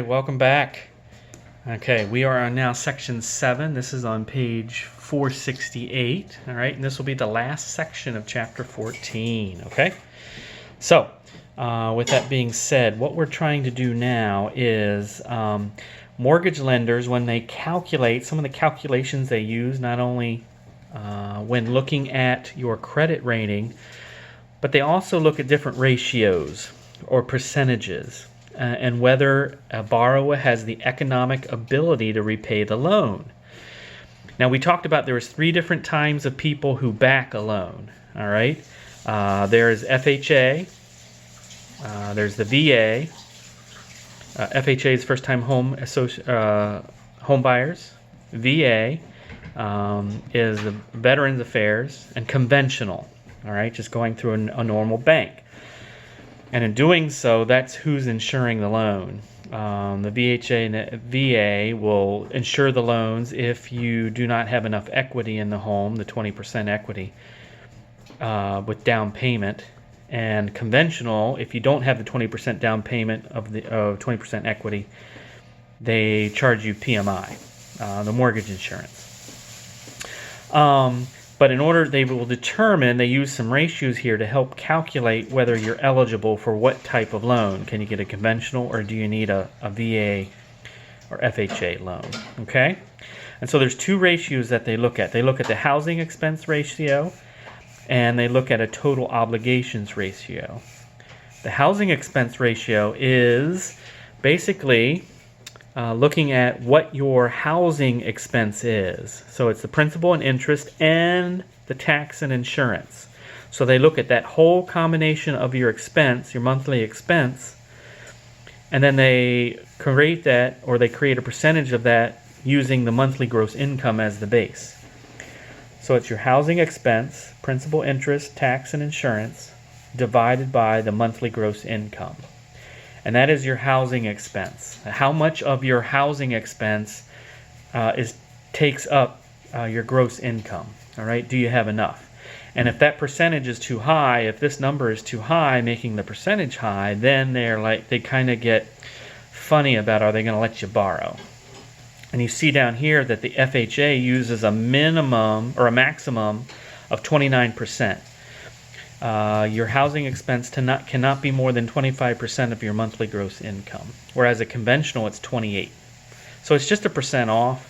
right, welcome back. Okay, we are on now section 7. This is on page 468. All right, and this will be the last section of chapter 14. Okay, so with that being said, what we're trying to do now is mortgage lenders, when they calculate, some of the calculations they use, not only when looking at your credit rating, but they also look at different ratios or percentages. And whether a borrower has the economic ability to repay the loan. Now, we talked about there was 3 different types of people who back a loan. All right, there's FHA, there's the VA. FHA is first-time home buyers. VA is the Veterans Affairs, and conventional. All right, just going through a normal bank. And in doing so, that's who's insuring the loan. The VHA and the VA will insure the loans if you do not have enough equity in the home, the 20% equity, with down payment. And conventional, if you don't have the 20% down payment of the 20% equity, they charge you PMI, the mortgage insurance. But in order, they will determine, they use some ratios here to help calculate whether you're eligible for what type of loan. Can you get a conventional, or do you need a VA or FHA loan? Okay? And so there's 2 ratios that they look at. They look at the housing expense ratio, and they look at a total obligations ratio. The housing expense ratio is basically looking at what your housing expense is. So it's the principal and interest and the tax and insurance. So they look at that whole combination of your expense, your monthly expense, and then they create that, or they create a percentage of that using the monthly gross income as the base. So it's your housing expense, principal, interest, tax, and insurance, divided by the monthly gross income. And that is your housing expense. How much of your housing expense takes up your gross income? All right, do you have enough? And if that percentage is too high, if this number is too high, making the percentage high, then they kind of get funny about, are they going to let you borrow? And you see down here that the FHA uses a minimum or a maximum of 29%. Your housing expense cannot be more than 25% of your monthly gross income, whereas a conventional, it's 28%. So it's just a percent off,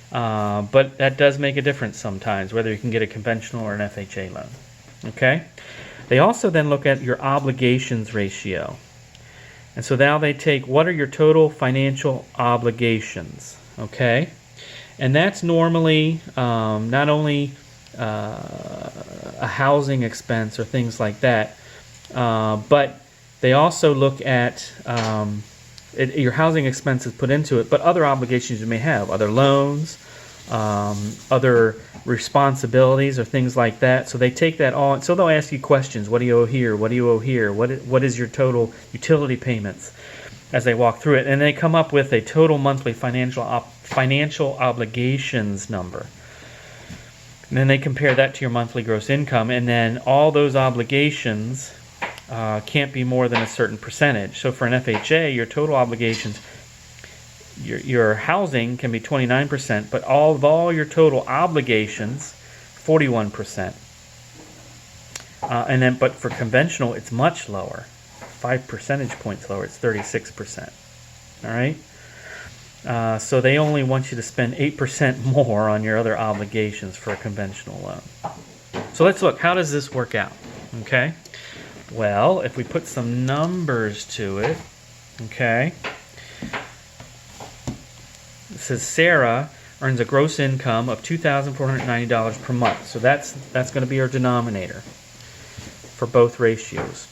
but that does make a difference sometimes, whether you can get a conventional or an FHA loan. Okay? They also then look at your obligations ratio. And so now they take, what are your total financial obligations? Okay? And that's normally not only a housing expense or things like that, but they also look at your housing expenses put into it, but other obligations you may have, other loans, other responsibilities or things like that. So they take that all, so they'll ask you questions. What do you owe here? What do you owe here? What is your total utility payments, as they walk through it? And they come up with a total monthly financial obligations number. And then they compare that to your monthly gross income, and then all those obligations can't be more than a certain percentage. So for an FHA, your total obligations, your housing can be 29%, but all your total obligations, 41%. But for conventional, it's much lower, 5 percentage points lower. It's 36%. All right. So they only want you to spend 8% more on your other obligations for a conventional loan. So let's look, how does this work out? Okay. Well, if we put some numbers to it, okay. It says Sarah earns a gross income of $2,490 per month. So that's going to be our denominator for both ratios.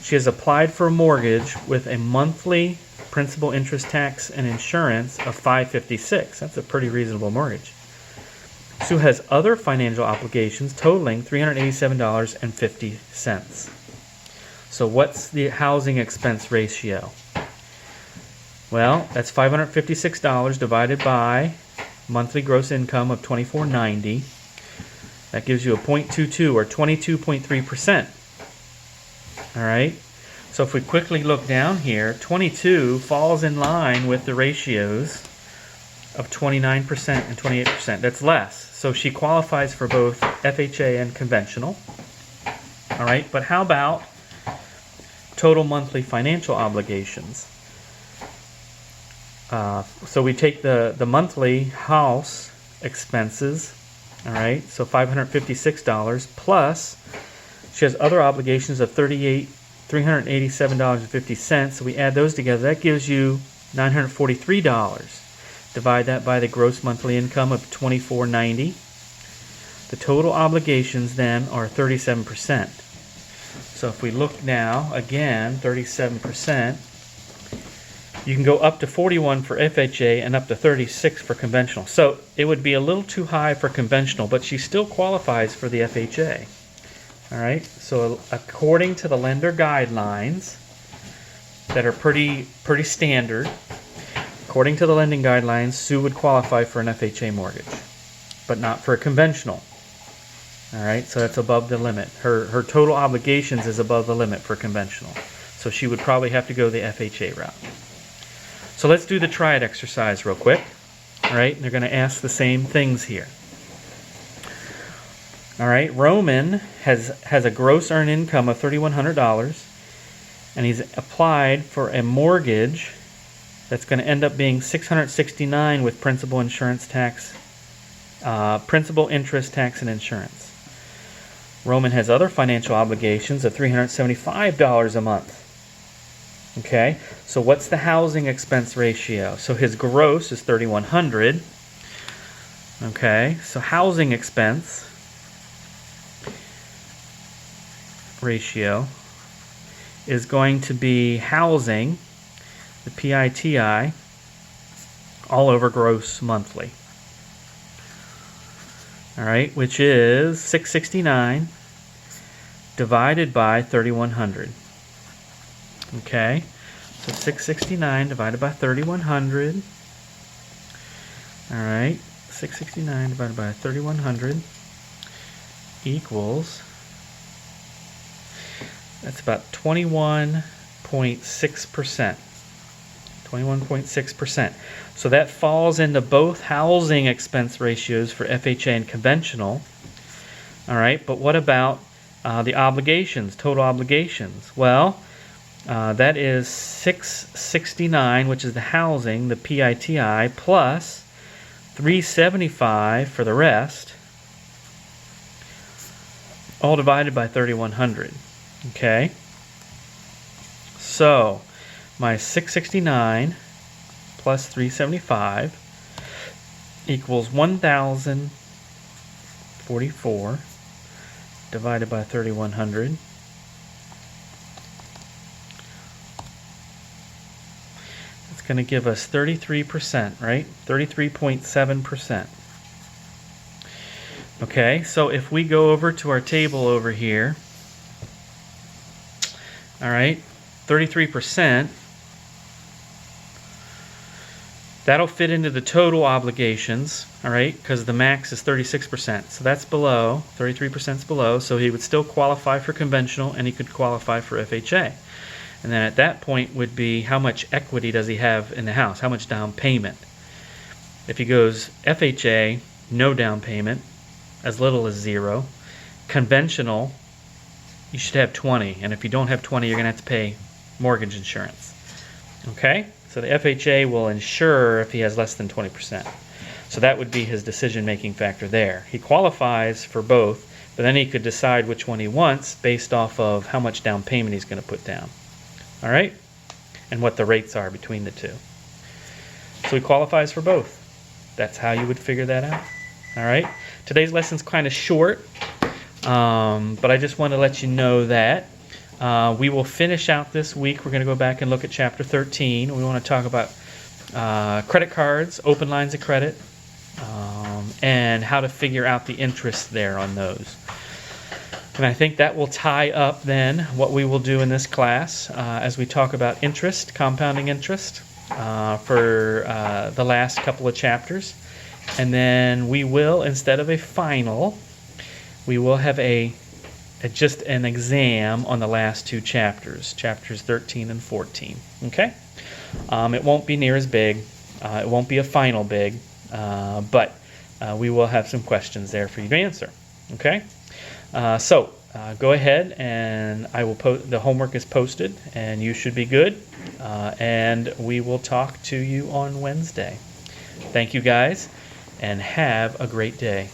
She has applied for a mortgage with a monthly principal, interest, tax, and insurance of $556. That's a pretty reasonable mortgage. Sue has other financial obligations totaling $387.50. So what's the housing expense ratio? Well, that's $556 divided by monthly gross income of $2,490. That gives you a 0.22 or 22.3%. All right. So if we quickly look down here, 22 falls in line with the ratios of 29% and 28%. That's less. So she qualifies for both FHA and conventional. All right, but how about total monthly financial obligations? So we take the monthly house expenses, all right, so $556 plus she has other obligations of $387.50. So we add those together. That gives you $943. Divide that by the gross monthly income of $2,490. The total obligations then are 37%. So if we look now, again, 37%, you can go up to 41 for FHA and up to 36 for conventional. So it would be a little too high for conventional, but she still qualifies for the FHA. All right, so according to the lender guidelines that are pretty standard, according to the lending guidelines, Sue would qualify for an FHA mortgage, but not for a conventional. All right, so that's above the limit. Her total obligations is above the limit for conventional. So she would probably have to go the FHA route. So let's do the triad exercise real quick. All right, they're going to ask the same things here. All right, Roman has a gross earned income of $3,100, and he's applied for a mortgage that's going to end up being $669 with principal, insurance, tax, principal, interest, tax, and insurance. Roman has other financial obligations of $375 a month. Okay, so what's the housing expense ratio? So his gross is $3,100. Okay, so housing expense ratio is going to be housing, the PITI, all over gross monthly. All right, which is $669 divided by $3,100. Okay, so $669 divided by $3,100. All right, $669 divided by $3,100 equals, that's about 21.6%. 21.6%. So that falls into both housing expense ratios for FHA and conventional. All right, but what about the obligations, total obligations? Well, that is $669, which is the housing, the PITI, plus $375 for the rest, all divided by $3,100. Okay, so my $669 plus $375 equals $1,044 divided by $3,100. It's going to give us 33%, right? 33.7%. Okay, so if we go over to our table over here, all right, 33%, that'll fit into the total obligations, all right, because the max is 36%. So that's below, 33% is below, so he would still qualify for conventional and he could qualify for FHA. And then at that point would be how much equity does he have in the house, how much down payment. If he goes FHA, no down payment, as little as 0. Conventional, you should have 20, and if you don't have 20, you're going to have to pay mortgage insurance. Okay, so the FHA will insure if he has less than 20%. So that would be his decision-making factor there. He qualifies for both, but then he could decide which one he wants based off of how much down payment he's going to put down. All right, and what the rates are between the two. So he qualifies for both. That's how you would figure that out. All right, today's lesson's kind of short. But I just want to let you know that we will finish out this week. We're going to go back and look at Chapter 13. We want to talk about credit cards, open lines of credit, and how to figure out the interest there on those. And I think that will tie up then what we will do in this class as we talk about interest, compounding interest, for the last couple of chapters. And then we will, instead of a final, we will have a just an exam on the last two chapters, chapters 13 and 14. Okay? It won't be near as big. It won't be a final big, but we will have some questions there for you to answer. Okay? So go ahead, and I will post. The homework is posted, and you should be good. And we will talk to you on Wednesday. Thank you, guys, and have a great day.